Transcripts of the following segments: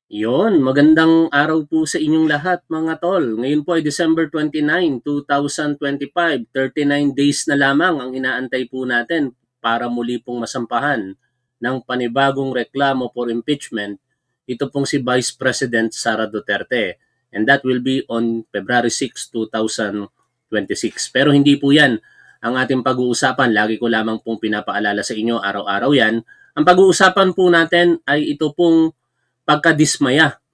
Yon, magandang araw po sa inyong lahat mga tol. Ngayon po ay December 29, 2025. 39 days na lamang ang inaantay po natin para muli pong masampahan ng panibagong reklamo for impeachment. Ito pong si Vice President Sara Duterte. And that will be on February 6, 2026. Pero hindi po yan ang ating pag-uusapan. Lagi ko lamang pong pinapaalala sa inyo, araw-araw yan. Ang pag-uusapan po natin ay ito pong pagkadismaya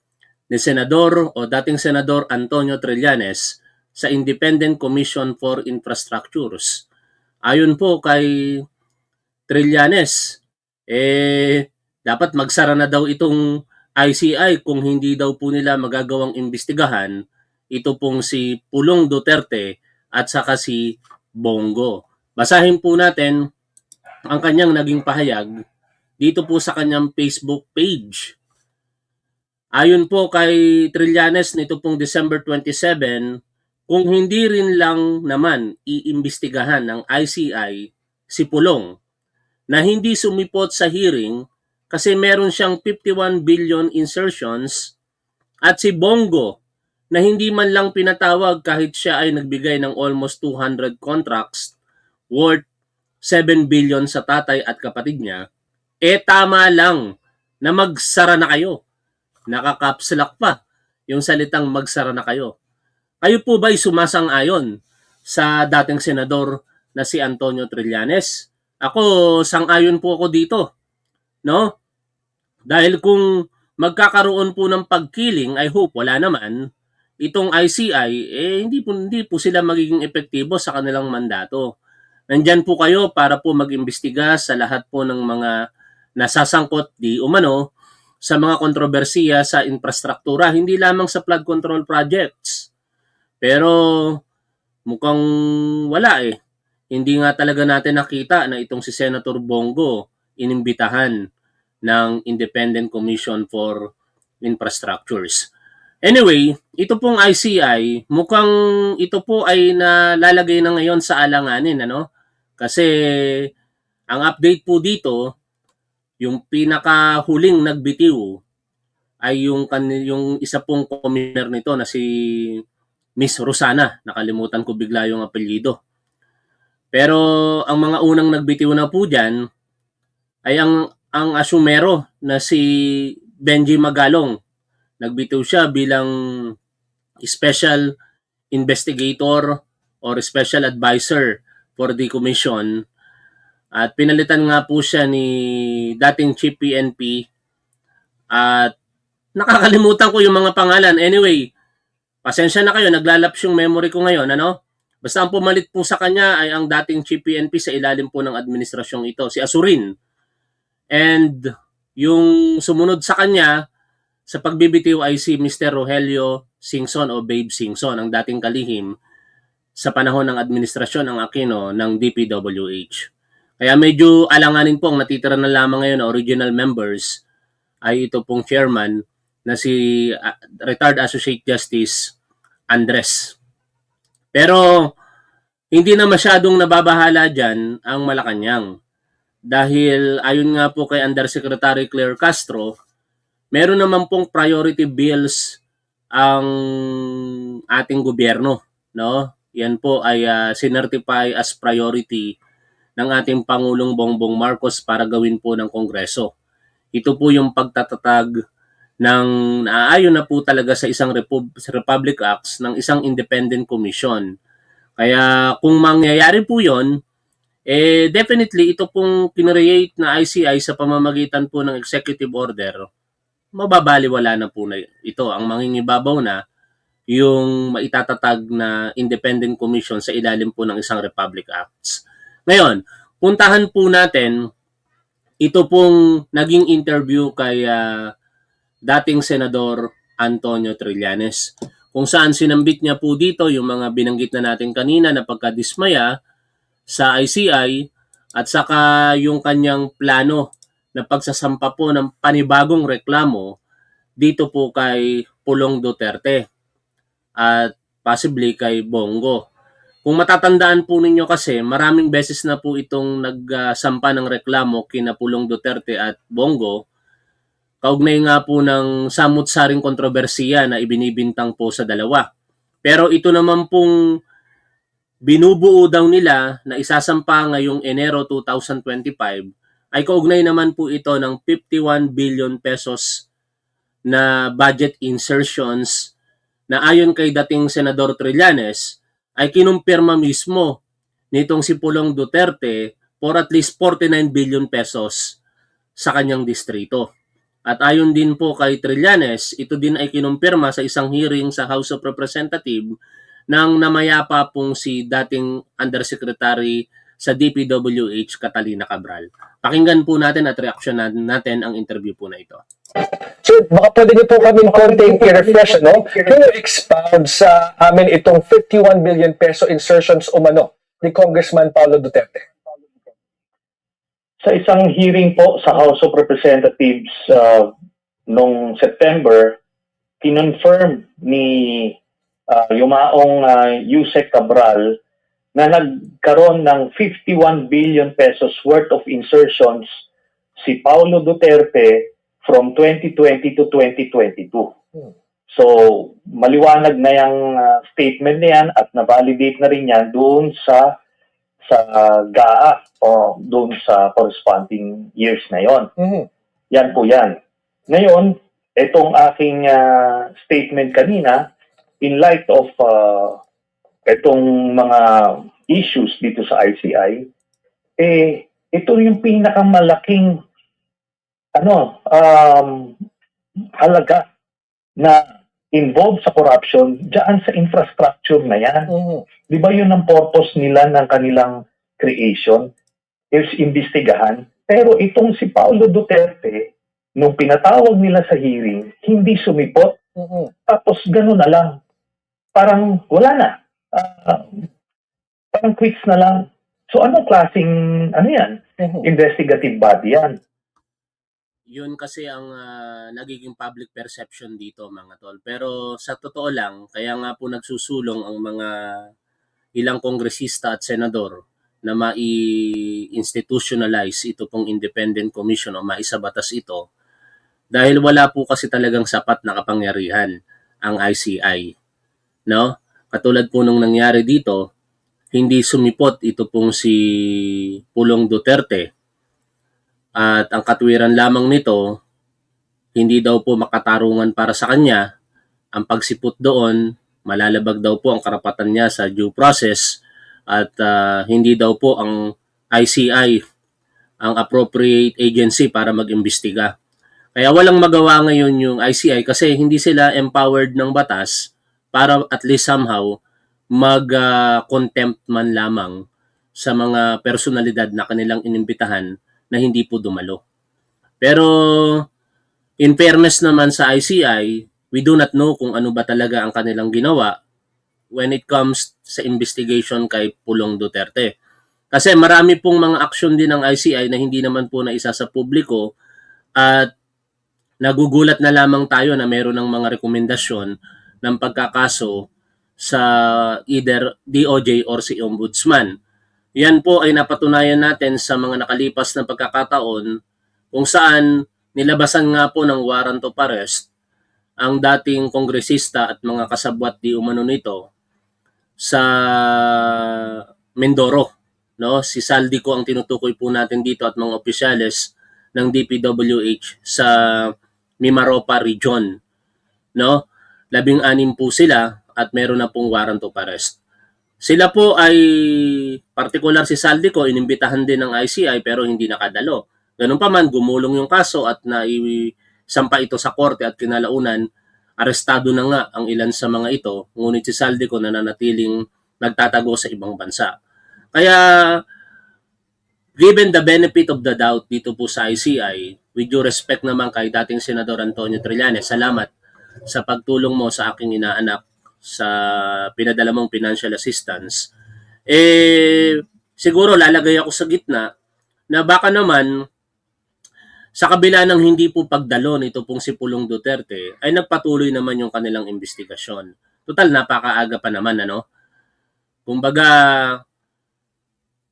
ni Senador o dating Senador Antonio Trillanes sa Independent Commission for Infrastructures. Ayon po kay Trillanes, dapat magsara na daw itong ICI kung hindi daw po nila magagawang imbestigahan ito pong si Pulong Duterte at saka si Bongo. Basahin po natin ang kanyang naging pahayag dito po sa kanyang Facebook page. Ayon po kay Trillanes nito pong December 27, kung hindi rin lang naman iimbestigahan ng ICI si Pulong na hindi sumipot sa hearing kasi meron siyang 51 billion insertions at si Bongo na hindi man lang pinatawag kahit siya ay nagbigay ng almost 200 contracts worth 7 billion sa tatay at kapatid niya, tama lang na magsara na kayo. Nakakapslak pa yung salitang magsara na kayo. Kayo po ba'y sumasang-ayon sa dating senador na si Antonio Trillanes? Ako, sang-ayon po ako dito. No? Dahil kung magkakaroon po ng pagkiling, I hope wala naman, itong ICI, hindi po sila magiging epektibo sa kanilang mandato. Nandyan po kayo para po mag-imbestiga sa lahat po ng mga nasasangkot di umano sa mga kontrobersiya sa infrastruktura, hindi lamang sa flood control projects. Pero mukhang wala eh. Hindi nga talaga natin nakita na itong si Senator Bongo inimbitahan ng Independent Commission for Infrastructures. Anyway, ito pong ICI, mukhang ito po ay nalalagay na ngayon sa alanganin, ano? Kasi ang update po dito, yung pinakahuling nagbitiw ay yung isa pong commissioner nito na si Miss Rosana. Nakalimutan ko bigla yung apelyido. Pero ang mga unang nagbitiw na po diyan ay ang asumero na si Benji Magalong. Nagbitiw siya bilang special investigator or special advisor for the commission. At pinalitan nga po siya ni dating Chief PNP at nakakalimutan ko yung mga pangalan. Anyway, pasensya na kayo, naglalaps yung memory ko ngayon, ano? Basta ang pumalit po sa kanya ay ang dating Chief PNP sa ilalim po ng administrasyong ito, si Asurin. And yung sumunod sa kanya sa pagbibitiw ay si Mr. Rogelio Singson o Babe Singson, ang dating kalihim sa panahon ng administrasyon ng Aquino ng DPWH. Kaya medyo alanganin po ang natitira na lamang ngayon na original members ay ito pong chairman na si retired Associate Justice Andres. Pero hindi na masyadong nababahala dyan ang Malacanang. Dahil ayon nga po kay Undersecretary Claire Castro, meron naman pong priority bills ang ating gobyerno. No? Yan po ay sinertify as priority ng ating Pangulong Bongbong Marcos para gawin po ng Kongreso. Ito po yung pagtatatag ng naaayon na po talaga sa isang Republic Acts ng isang independent commission. Kaya kung mangyayari po yon, definitely ito pong kinreate na ICI sa pamamagitan po ng executive order, mababaliwala na po na ito. Ang mangingibabaw na yung maitatatag na independent commission sa ilalim po ng isang Republic Acts. Ngayon, puntahan po natin ito pong naging interview kay dating Senador Antonio Trillanes, kung saan sinambit niya po dito yung mga binanggit na natin kanina na pagkadismaya sa ICI at saka yung kanyang plano na pagsasampa po ng panibagong reklamo dito po kay Pulong Duterte at possibly kay Bongo. Kung matatandaan po ninyo kasi, maraming beses na po itong nagsampa ng reklamo kina Pulong Duterte at Bongo kaugnay nga po ng samut-saring kontrobersiya na ibinibintang po sa dalawa. Pero ito naman pong binubuo daw nila na isasampa ngayong Enero 2025 ay kaugnay naman po ito ng 51 billion pesos na budget insertions na ayon kay dating Senador Trillanes ay kinumpirma mismo nitong si Pulong Duterte for at least 49 billion pesos sa kanyang distrito. At ayon din po kay Trillanes, ito din ay kinumpirma sa isang hearing sa House of Representatives ng namayapa pong si dating Undersecretary sa DPWH Catalina Cabral. Pakinggan po natin at reaksyonan natin ang interview po na ito. So, baka pwede niyo po kami konting i-refresh, no? Can you expound sa amin itong 51 billion peso insertions umano ni Congressman Paulo Duterte? Sa isang hearing po sa House of Representatives noong September, kinonfirm ni yumaong Yusek Cabral na nagkaroon ng 51 billion pesos worth of insertions si Paulo Duterte from 2020 to 2022. So, maliwanag na yung statement na yan at na-validate na rin yan doon sa GAA o doon sa corresponding years na yon. Yan po yan. Ngayon, itong aking statement kanina, in light of itong mga issues dito sa ICI, ito yung pinakamalaking halaga na involved sa corruption diyan sa infrastructure na yan. Di ba yun ang purpose nila ng kanilang creation? Is imbestigahan. Pero itong si Paulo Duterte, nung pinatawag nila sa hearing, hindi sumipot. Tapos gano'n na lang. Parang wala na. Parang quits na lang. So anong klaseng, investigative body yan? Yun kasi ang nagiging public perception dito, mga tol. Pero sa totoo lang, kaya nga po nagsusulong ang mga ilang kongresista at senador na mai-institutionalize ito pong independent commission o maisabatas ito dahil wala po kasi talagang sapat na kapangyarihan ang ICI. No? Katulad po nung nangyari dito, hindi sumipot ito pong si Pulong Duterte. At ang katwiran lamang nito, hindi daw po makatarungan para sa kanya. Ang pagsipot doon, malalabag daw po ang karapatan niya sa due process at hindi daw po ang ICI ang appropriate agency para mag-imbestiga. Kaya walang magawa ngayon yung ICI kasi hindi sila empowered ng batas para at least somehow mag-contempt man lamang sa mga personalidad na kanilang inimbitahan na hindi po dumalo. Pero in fairness naman sa ICI, we do not know kung ano ba talaga ang kanilang ginawa when it comes sa investigation kay Pulong Duterte. Kasi marami pong mga aksyon din ng ICI na hindi naman po naisa sa publiko at nagugulat na lamang tayo na meron ng mga rekomendasyon ng pagkakaso sa either DOJ or si Ombudsman. Yan po ay napatunayan natin sa mga nakalipas na pagkakataon kung saan nilabasan nga po ng warrant of arrest ang dating kongresista at mga kasabwat di umano nito sa Mindoro. No? Si Saldico ang tinutukoy po natin dito at mga opisyales ng DPWH sa Mimaropa Region. No? 16 po sila at meron na pong warrant of arrest. Sila po ay, particular si Saldico, inimbitahan din ng ICI pero hindi nakadalo. Ganun pa man, gumulong yung kaso at naisampa ito sa korte at kinalaunan, arestado na nga ang ilan sa mga ito, ngunit si Saldico nananatiling nagtatago sa ibang bansa. Kaya, given the benefit of the doubt dito po sa ICI, with due respect naman kay dating Senador Antonio Trillanes, salamat sa pagtulong mo sa aking inaanak sa pinadala mong financial assistance, siguro lalagay ako sa gitna na baka naman sa kabila ng hindi po pagdalo nito pong si Pulong Duterte ay nagpatuloy naman yung kanilang investigasyon. Total, napakaaga pa naman, ano? Kumbaga,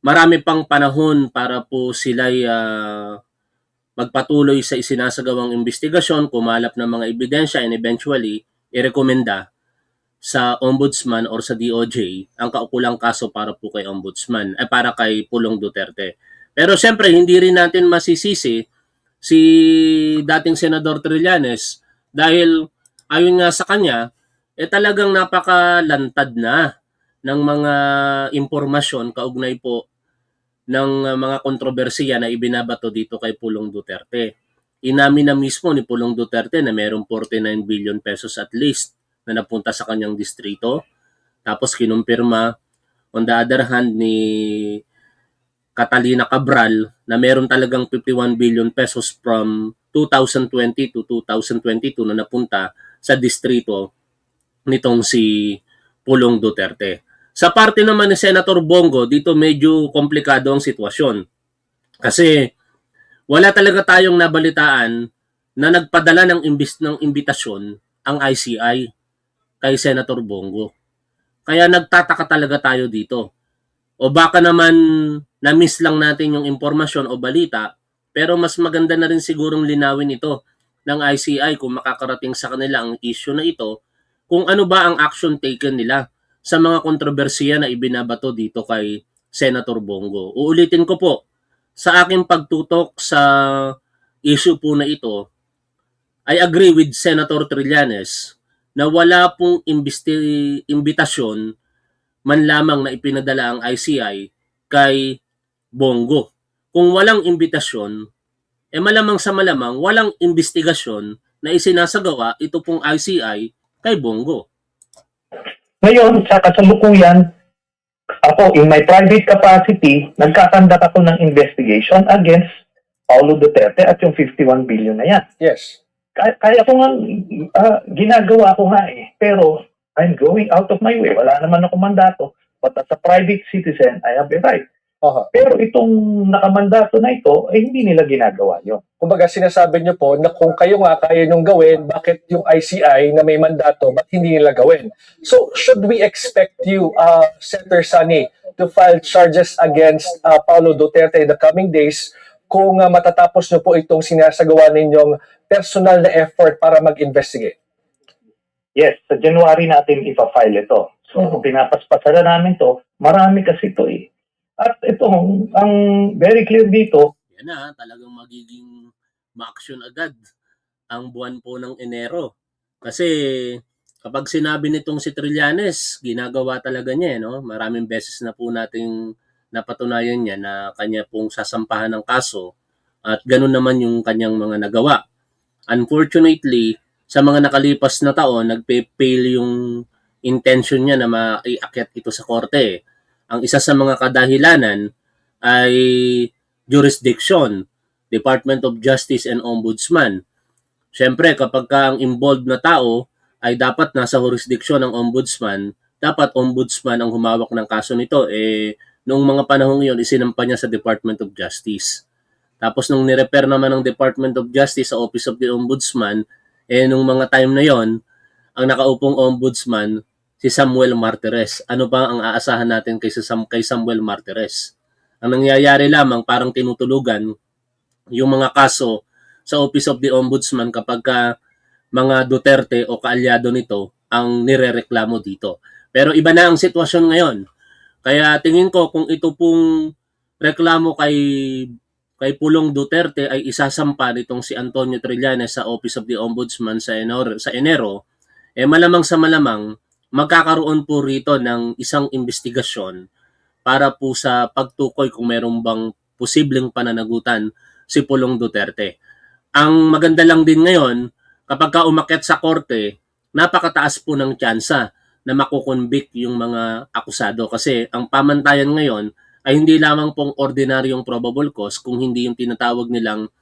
marami pang panahon para po sila'y magpatuloy sa isinasagawang investigasyon, kumalap ng mga ebidensya, and eventually, irekomenda sa Ombudsman or sa DOJ ang kaukulang kaso para po kay Ombudsman, para kay Pulong Duterte. Pero siyempre, hindi rin natin masisisi si dating Senador Trillanes dahil ayon nga sa kanya, talagang napakalantad na ng mga impormasyon kaugnay po ng mga kontrobersiya na ibinabato dito kay Pulong Duterte. Inamin na mismo ni Pulong Duterte na mayroong 49 billion pesos at least na napunta sa kanyang distrito. Tapos kinumpirma on the other hand ni Catalina Cabral na meron talagang 51 billion pesos from 2020 to 2022 na napunta sa distrito nitong si Pulong Duterte. Sa parte naman ni Senator Bongo, dito medyo komplikado ang sitwasyon. Kasi wala talaga tayong nabalitaan na nagpadala ng imbitasyon ang ICI kay Senator Bongo. Kaya nagtataka talaga tayo dito. O baka naman na-miss lang natin yung impormasyon o balita, pero mas maganda na rin sigurong linawin ito ng ICI kung makakarating sa kanila ang issue na ito, kung ano ba ang action taken nila sa mga kontrobersiya na ibinabato dito kay Senator Bongo. Uulitin ko po, sa aking pagtutok sa issue po na ito, I agree with Senator Trillanes na wala pong imbitasyon man lamang na ipinadala ang ICI kay Bongo. Kung walang imbitasyon, malamang sa malamang walang investigasyon na isinasagawa ito pong ICI kay Bongo. Ngayon, sa kasalukuyan, ako, in my private capacity, nagkakandak ako ng investigation against Paulo Duterte at yung 51 billion na yan. Yes. Kaya ko nga, ginagawa ko nga eh. Pero, I'm going out of my way. Wala naman ako mandato. But as a private citizen, I have a right. Pero itong nakamandato na ito, hindi nila ginagawa yun. Kumbaga sinasabi niyo po na kung kayo nga kaya niyong gawin, bakit yung ICI na may mandato, ba't hindi nila gawin? So, should we expect you, Senator Sani, to file charges against Paulo Duterte in the coming days kung matatapos niyo po itong sinasagawa ninyong personal na effort para mag-investigate? Yes, sa January natin ipa-file ito. So, pinapaspasan na namin to. Marami kasi ito eh. At ito, ang very clear dito, yan na, talagang magiging ma-action agad ang buwan po ng Enero. Kasi kapag sinabi nitong si Trillanes, ginagawa talaga niya, no? Maraming beses na po nating napatunayan niya na kanya pong sasampahan ng kaso at ganun naman yung kanyang mga nagawa. Unfortunately, sa mga nakalipas na taon, nagpe-fail yung intention niya na maiakyat ito sa korte. Ang isa sa mga kadahilanan ay jurisdiction, Department of Justice and Ombudsman. Siyempre, kapag ang involved na tao ay dapat nasa jurisdiction ng Ombudsman, dapat Ombudsman ang humawak ng kaso nito. Noong mga panahong iyon, isinampa niya sa Department of Justice. Tapos nung nirepair naman ng Department of Justice sa Office of the Ombudsman, nung mga time na yon, ang nakaupong Ombudsman, si Samuel Martires. Ano ba ang aasahan natin kay Samuel Martires? Ang nangyayari lamang, parang tinutulugan yung mga kaso sa Office of the Ombudsman kapag mga Duterte o kaalyado nito ang nirereklamo dito. Pero iba na ang sitwasyon ngayon. Kaya tingin ko kung ito pong reklamo kay Pulong Duterte ay isasampa nitong si Antonio Trillanes sa Office of the Ombudsman sa Enero, malamang sa malamang magkakaroon po rito ng isang investigasyon para po sa pagtukoy kung meron bang posibleng pananagutan si Pulong Duterte. Ang maganda lang din ngayon, kapag umakyat sa korte, napakataas po ng tsansa na makukonvict yung mga akusado kasi ang pamantayan ngayon ay hindi lamang pong ordinaryong probable cause kung hindi yung tinatawag nilang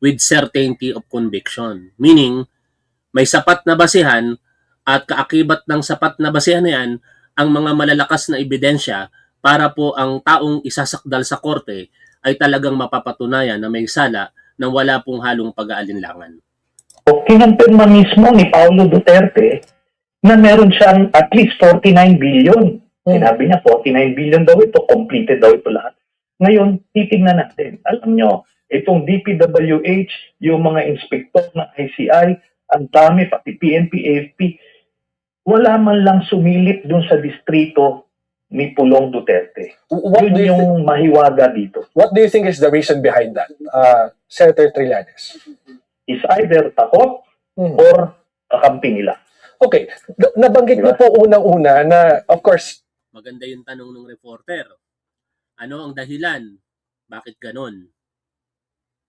with certainty of conviction. Meaning, may sapat na basihan at kaakibat ng sapat na basihan na yan ang mga malalakas na ebidensya para po ang taong isasakdal sa korte ay talagang mapapatunayan na may sala na wala pong halong pag-aalinlangan. kinumpirma mismo ni Paulo Duterte na meron siyang at least 49 billion. Sinabi niya 49 billion daw ito, completed daw ito lahat. Ngayon, titignan natin. Alam nyo, itong DPWH, yung mga inspektor ng ICI, ang dami, pati PNP, AFP, wala man lang sumilip dun sa distrito ni Pulong Duterte. What Yun do you yung mahiwaga dito. what do you think is the reason behind that, Senator Trillanes? Is either takot Mhm. or kakampi nila. Okay, nabanggit niyo po unang-una na, of course, Maganda yung tanong ng reporter. Ano ang dahilan? Bakit ganon?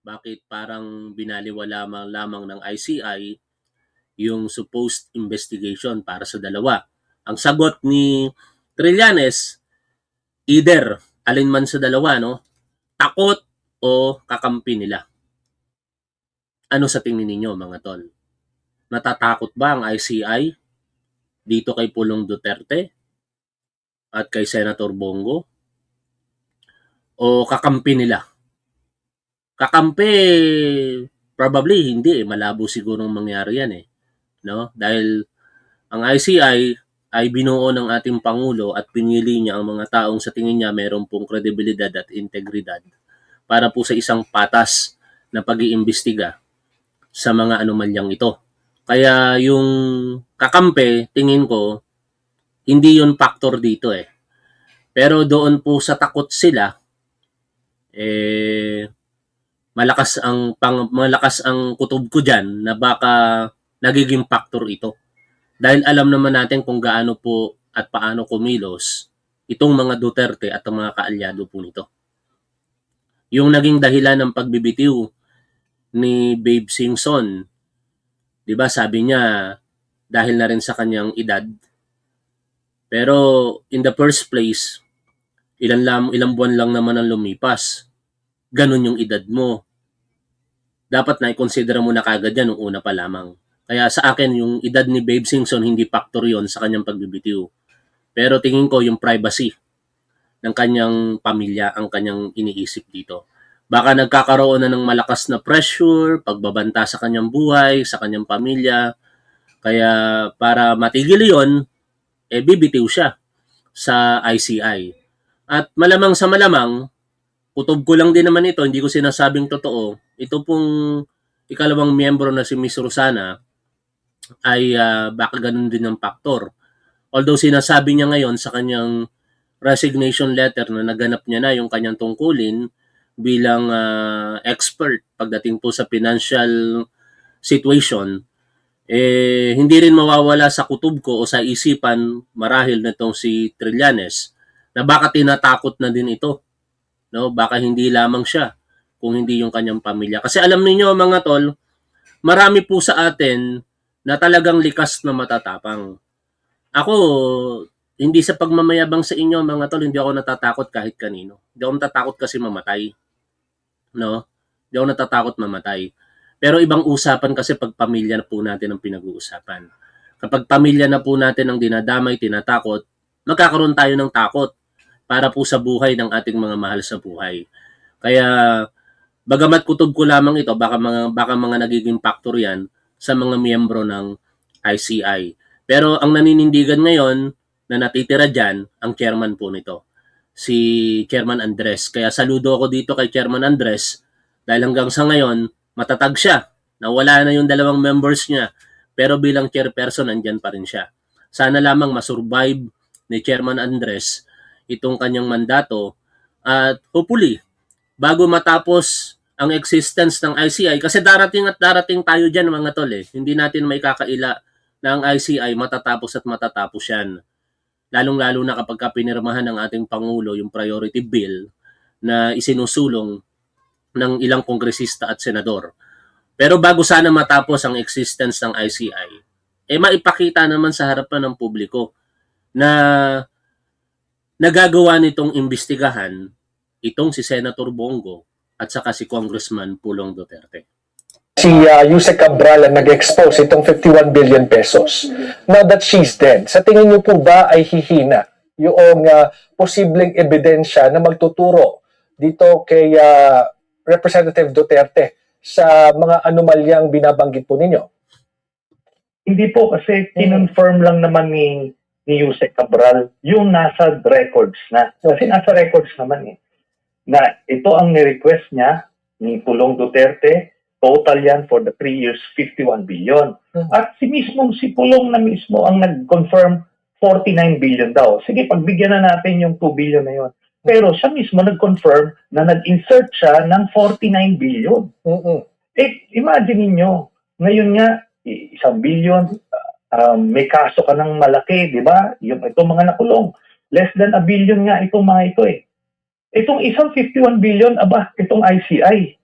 Bakit parang binaliwala lamang ng ICI yung supposed investigation para sa dalawa? Ang sagot ni Trillanes, either alinman sa dalawa, no? Takot o kakampi nila. Ano sa tingin ninyo, mga tol? Natatakot ba ang ICI dito kay Pulong Duterte at kay Senator Bongo? O kakampi nila? Kakampi, probably hindi. Malabo siguro mangyari yan no? Dahil ang ICI ay binuo ng ating Pangulo at pinili niya ang mga taong sa tingin niya mayroon pong kredibilidad at integridad para po sa isang patas na pag-iimbestiga sa mga anomalyang ito. Kaya yung kakampi, tingin ko, hindi yun factor dito Pero doon po sa takot sila, malakas ang kutob ko diyan na baka nagiging factor ito. Dahil alam naman natin kung gaano po at paano kumilos itong mga Duterte at ang mga kaalyado po nito. Yung naging dahilan ng pagbibitiw ni Babe Singson, 'di ba, sabi niya dahil na rin sa kanyang edad. Pero in the first place, ilang buwan lang naman ang lumipas. Ganun yung edad mo. Dapat na i-consider mo na kagad yan nung una pa lamang. Kaya sa akin, yung edad ni Babe Singson, hindi factor yon sa kanyang pagbibitiw. Pero tingin ko yung privacy ng kanyang pamilya ang kanyang iniisip dito. Baka nagkakaroon na ng malakas na pressure, pagbabanta sa kanyang buhay, sa kanyang pamilya. Kaya para matigil yon, bibitiw siya sa ICI. At malamang sa malamang, kutob ko lang din naman ito, hindi ko sinasabing totoo. Ito pong ikalawang miyembro na si Miss Rosana ay baka ganun din ang faktor. Although sinasabi niya ngayon sa kanyang resignation letter na naganap niya na yung kanyang tungkulin bilang expert pagdating po sa financial situation, hindi rin mawawala sa kutob ko o sa isipan marahil nitong si Trillanes na baka tinatakot na din ito. No, baka hindi lamang siya kung hindi yung kanyang pamilya. Kasi alam niyo mga tol, marami po sa atin na talagang likas na matatapang. Ako, hindi sa pagmamayabang sa inyo mga tol, hindi ako natatakot kahit kanino. Hindi ako natatakot kasi mamatay. No? Hindi ako natatakot mamatay. Pero ibang usapan kasi pag pamilya na po natin ang pinag-uusapan. Kapag pamilya na po natin ang dinadamay, tinatakot, magkakaroon tayo ng takot para po sa buhay ng ating mga mahal sa buhay. Kaya, bagamat kutob ko lamang ito, baka mga nagiging factor yan sa mga miyembro ng ICI. Pero ang naninindigan ngayon na natitira dyan, ang chairman po nito, si Chairman Andres. Kaya saludo ako dito kay Chairman Andres dahil hanggang sa ngayon, matatag siya. Nawala na yung dalawang members niya, pero bilang chairperson, andyan pa rin siya. Sana lamang masurvive ni Chairman Andres itong kanyang mandato at hopefully bago matapos ang existence ng ICI, kasi darating tayo dyan mga tol hindi natin may kakaila na ang ICI matatapos at matatapos yan, lalong-lalo na kapag pinirmahan ng ating Pangulo yung priority bill na isinusulong ng ilang kongresista at senador. Pero bago sana matapos ang existence ng ICI, maipakita naman sa harapan ng publiko na nagagawa nitong imbestigahan itong si Senator Bongo at saka si Congressman Pulong Duterte. Si Yusek Cabral ang nag-expose itong 51 billion pesos. Now that she's dead, sa tingin niyo po ba ay hihina yung posibleng ebidensya na magtuturo dito kay Representative Duterte sa mga anomalyang binabanggit po ninyo? Hindi po kasi kinonfirm lang naman ni Yusek Cabral yung nasa records na. Kasi nasa records naman na ito ang ni-request niya ni Pulong Duterte. Total yan for the 3 years, 51 billion. At si Pulong na mismo ang nag-confirm 49 billion daw. Sige, pagbigyan na natin yung 2 billion na yun. Pero siya mismo nag-confirm na nag-insert siya ng 49 billion. Imagine niyo, ngayon nga, 1 billion, may kaso ka ng malaki, di ba? Itong mga nakulong. Less than 1 billion nga itong mga ito eh. Itong isang 51 billion, itong ICI.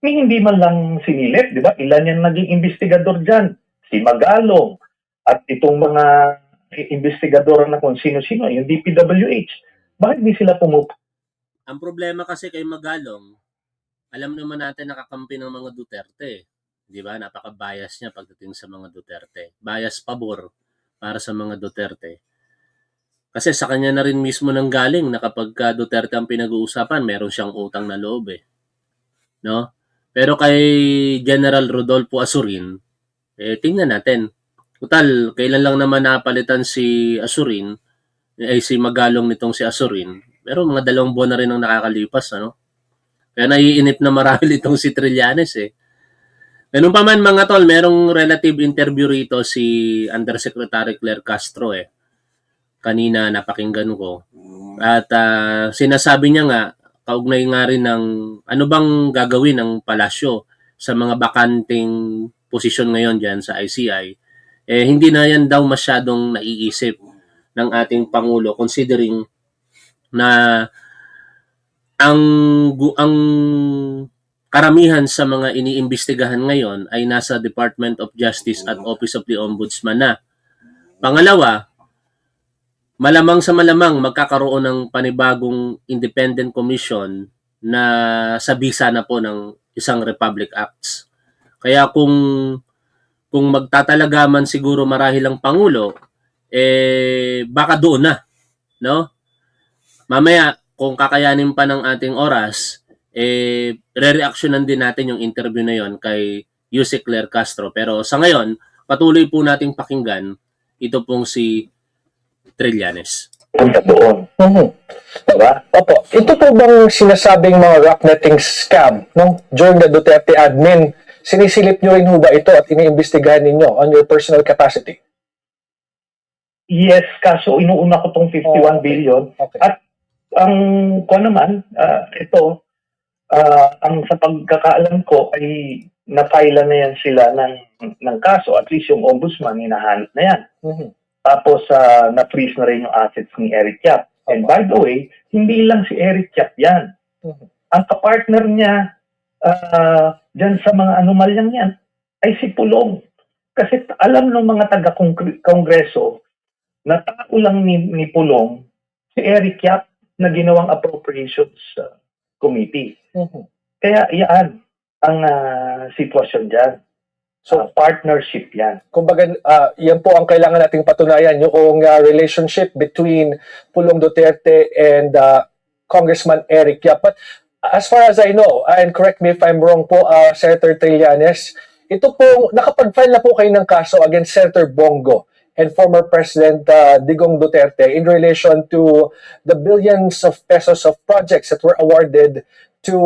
Hindi man lang sinilip, di ba? Ilan yung naging investigador dyan? Si Magalong. At itong mga investigador na kung sino-sino, yung DPWH. Bakit di sila pumupunta? Ang problema kasi kay Magalong, alam naman natin nakakampi ng mga Duterte. Di ba? Napaka-bias niya pagdating sa mga Duterte. Bias pabor para sa mga Duterte. Kasi sa kanya na rin mismo nang galing na kapag Duterte ang pinag-uusapan, meron siyang utang na loob eh. No? Pero kay General Rodolfo Asurin, tingnan natin. Total, kailan lang naman napalitan si Asurin, si Magalong nitong si Asurin. Pero mga 2 buwan na rin ang nakakalipas, ano? Kaya naiinip na marahil itong si Trillanes eh. Ganun pa man mga tol, merong relative interview rito si Undersecretary Claire Castro eh. Kanina napakinggan ko. At sinasabi niya nga, kaugnay nga rin ng ano bang gagawin ng palasyo sa mga bakanting posisyon ngayon dyan sa ICI, hindi na yan daw masyadong naiisip ng ating Pangulo considering na ang karamihan sa mga iniimbestigahan ngayon ay nasa Department of Justice at Office of the Ombudsman na. Pangalawa, malamang sa malamang magkakaroon ng panibagong independent commission na sa bisa na po ng isang Republic Acts. Kaya kung magtatalaga man siguro marahil ang Pangulo, baka doon na, no? Mamaya, kung kakayanin pa ng ating oras, re-reactionan din natin yung interview na yon kay Yusek Claire Castro. Pero sa ngayon, patuloy po nating pakinggan ito pong si Trillanes. Punta doon. Diba? Opo. Ito po bang sinasabing mga rocknetting scam during the Duterte admin, sinisilip nyo rin ho ba ito at iniimbestigahan ninyo on your personal capacity? Yes, kaso inuuna ko tong 51 billion. Okay. At ang ang sa pagkakaalam ko ay na-file na yan sila ng kaso. At least yung ombudsman, hinahanap na yan. Tapos, na-freeze na rin yung assets ni Eric Yap. And by the way, hindi lang si Eric Yap yan. Ang kapartner niya dyan sa mga anomalyang yan ay si Pulong. Kasi alam ng mga taga-kongreso na tao lang ni Pulong si Eric Yap na ginawang appropriations committee. Kaya yan ang sitwasyon dyan. So, partnership yan. Kumbaga, yan po ang kailangan nating patunayan, yung relationship between Pulong Duterte and Congressman Eric Yap. But as far as I know, and correct me if I'm wrong po, Senator Trillanes, ito po, nakapag-file na po kayo ng kaso against Senator Bongo and former President Digong Duterte in relation to the billions of pesos of projects that were awarded to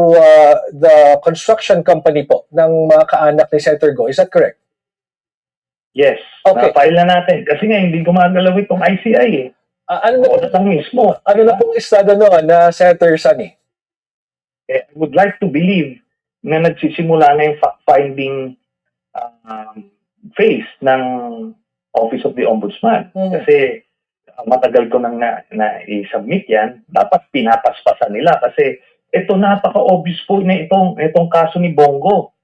the construction company po ng mga kaanak ni Senator Go. Is that correct? Yes. Okay. Na-file na natin. Kasi nga, hindi gumagalaw itong ICI eh. Ano na lang mismo. Ano na pong estado noon na Senator Sunny? I would like to believe na nagsisimula na yung fact-finding phase ng Office of the Ombudsman. Kasi matagal ko nang na-i-submit yan, dapat pinapaspasan nila kasi ito napaka-obvious po na itong kaso ni Bongo.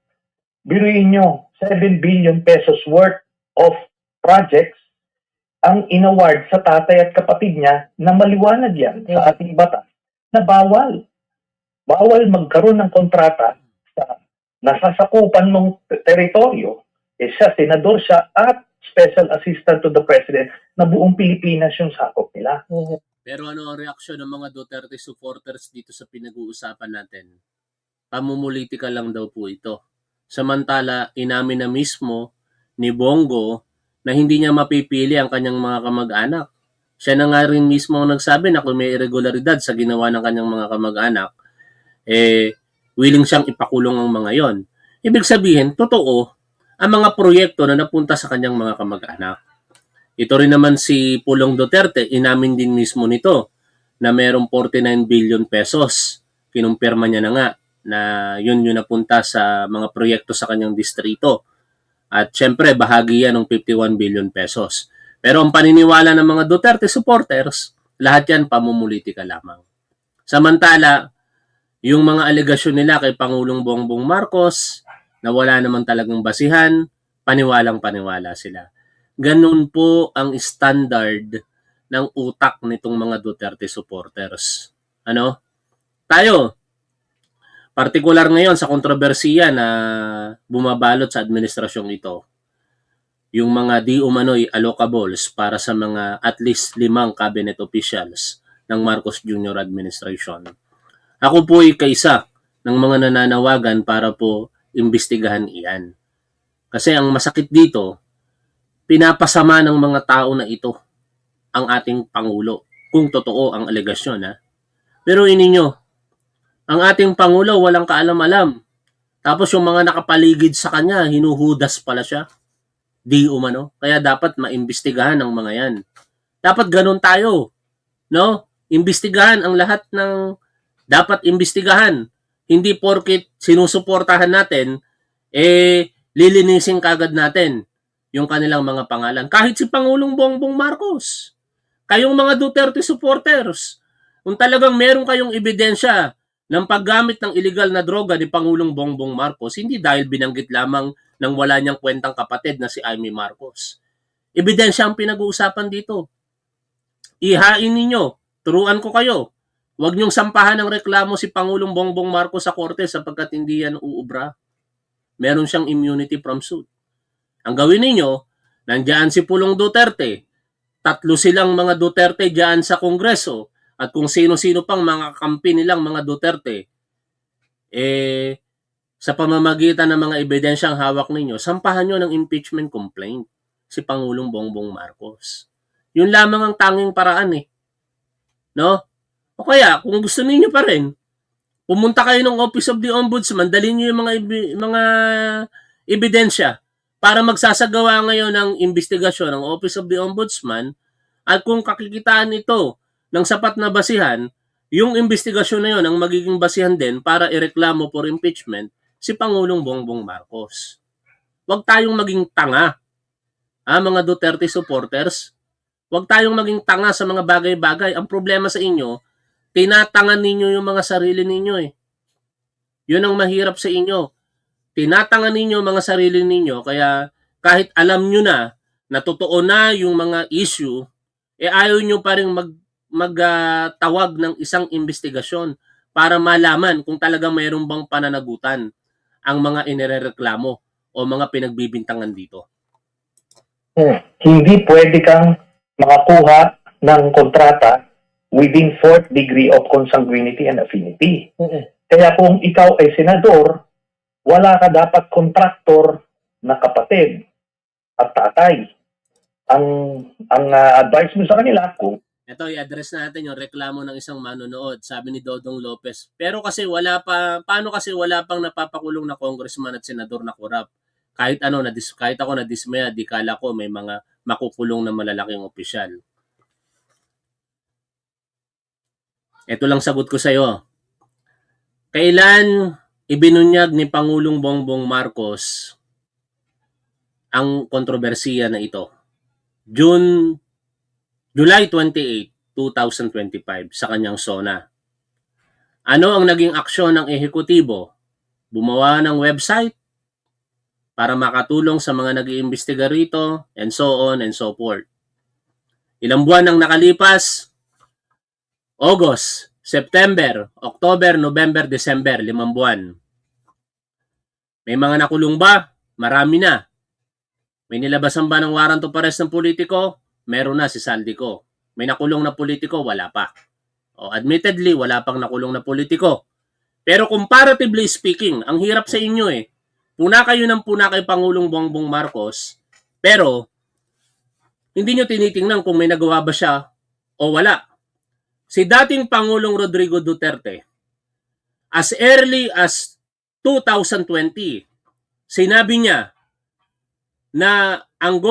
Biruin nyo, 7 billion pesos worth of projects ang inaward sa tatay at kapatid niya na maliwanag yan sa ating batas na bawal. Bawal magkaroon ng kontrata sa nasasakupan ng teritoryo. Siya, senador siya at special assistant to the president na buong Pilipinas yung sakop nila. Pero ano ang reaksyon ng mga Duterte supporters dito sa pinag-uusapan natin? Pamumulitika lang daw po ito. Samantala, inamin na mismo ni Bongo na hindi niya mapipili ang kanyang mga kamag-anak. Siya na nga rin mismo ang nagsabi na kung may irregularidad sa ginawa ng kanyang mga kamag-anak, willing siyang ipakulong ang mga yon. Ibig sabihin, totoo ang mga proyekto na napunta sa kanyang mga kamag-anak. Ito rin naman si Pulong Duterte, inamin din mismo nito na merong 49 billion pesos. Kinumpirma niya na nga na yun yung napunta sa mga proyekto sa kanyang distrito. At syempre, bahagi yan ng 51 billion pesos. Pero ang paniniwala ng mga Duterte supporters, lahat yan pamumulitika lamang. Samantala, yung mga alegasyon nila kay Pangulong Bongbong Marcos na wala naman talagang basihan, paniwalang-paniwala sila. Ganun po ang standard ng utak nitong mga Duterte supporters. Ano? Tayo, partikular ngayon sa kontrobersiya na bumabalot sa administrasyong ito, yung mga di umano'y allocables para sa mga at least 5 cabinet officials ng Marcos Jr. administration. Ako po ay kaisa ng mga nananawagan para po imbestigahan iyan. Kasi ang masakit dito, pinapasama ng mga tao na ito ang ating Pangulo, kung totoo ang alegasyon. Pero ininyo, ang ating Pangulo walang kaalam-alam. Tapos yung mga nakapaligid sa kanya, hinuhudas pala siya. Di umano. Kaya dapat maimbestigahan ang mga yan. Dapat ganun tayo. No? Imbestigahan ang lahat ng dapat imbestigahan. Hindi porkit sinusuportahan natin, lilinisin kagad natin yung kanilang mga pangalan. Kahit si Pangulong Bongbong Marcos. Kayong mga Duterte supporters, kung talagang meron kayong ebidensya ng paggamit ng illegal na droga ni Pangulong Bongbong Marcos, hindi dahil binanggit lamang ng wala niyang kwentang kapatid na si Amy Marcos. Ebidensya ang pinag-uusapan dito. Ihain ninyo, turuan ko kayo. Huwag niyong sampahan ng reklamo si Pangulong Bongbong Marcos sa korte sapagkat hindi yan uubra. Meron siyang immunity from suit. Ang gawin ninyo, nandiyan si Pulong Duterte, 3 silang mga Duterte diyan sa Kongreso, at kung sino-sino pang mga kampi nilang mga Duterte, sa pamamagitan ng mga ebidensyang hawak ninyo, sampahan nyo ng impeachment complaint si Pangulong Bongbong Marcos. Yun lamang ang tanging paraan No? O kaya, kung gusto niyo pa rin, pumunta kayo ng Office of the Ombudsman, dalhin niyo yung mga ebidensya para magsasagawa ngayon ng investigasyon ng Office of the Ombudsman, at kung kakikitaan ito ng sapat na basihan, yung investigasyon na yun ang magiging basihan din para ireklamo for impeachment si Pangulong Bongbong Marcos. Huwag tayong maging tanga, mga Duterte supporters. Huwag tayong maging tanga sa mga bagay-bagay. Ang problema sa inyo, tinatangan ninyo yung mga sarili ninyo Yun ang mahirap sa inyo. Tinatangan ninyo mga sarili ninyo, kaya kahit alam nyo na totoo na yung mga issue, ayaw nyo pa rin magtawag ng isang investigasyon para malaman kung talagang mayroon bang pananagutan ang mga inirereklamo o mga pinagbibintangan dito. Hindi pwede kang makakuha ng kontrata within 4th degree of consanguinity and affinity. Kaya kung ikaw ay senador, wala ka dapat kontraktor na kapatid at tatay. Ang advice mo sa kanila, kung ito, i-address natin yung reklamo ng isang manonood. Sabi ni Dodong Lopez, pero kasi paano kasi wala pang napapakulong na congressman at senador na korap? Kahit ako nadismaya, di kala ko may mga makukulong na malalaking opisyal. Ito lang sagot ko sa'yo. Kailan ibinunyag ni Pangulong Bongbong Marcos ang kontrobersiya na ito? July 28, 2025 sa kanyang SONA. Ano ang naging aksyon ng ehekutibo? Bumawa ng website para makatulong sa mga nag-iimbestiga rito, and so on and so forth. Ilang buwan ang nakalipas? August, September, October, November, December, 5 buwan. May mga nakulong ba? Marami na. May nilabasan ba ng warrant of arrest ng politiko? Meron na, si Saldico. May nakulong na politiko? Wala pa. Admittedly, wala pang nakulong na politiko. Pero comparatively speaking, ang hirap sa inyo Puna kayo ng puna kay Pangulong Bongbong Marcos, pero hindi nyo tinitingnan kung may nagawa ba siya o wala. Si dating Pangulong Rodrigo Duterte, as early as 2020, sinabi niya na ang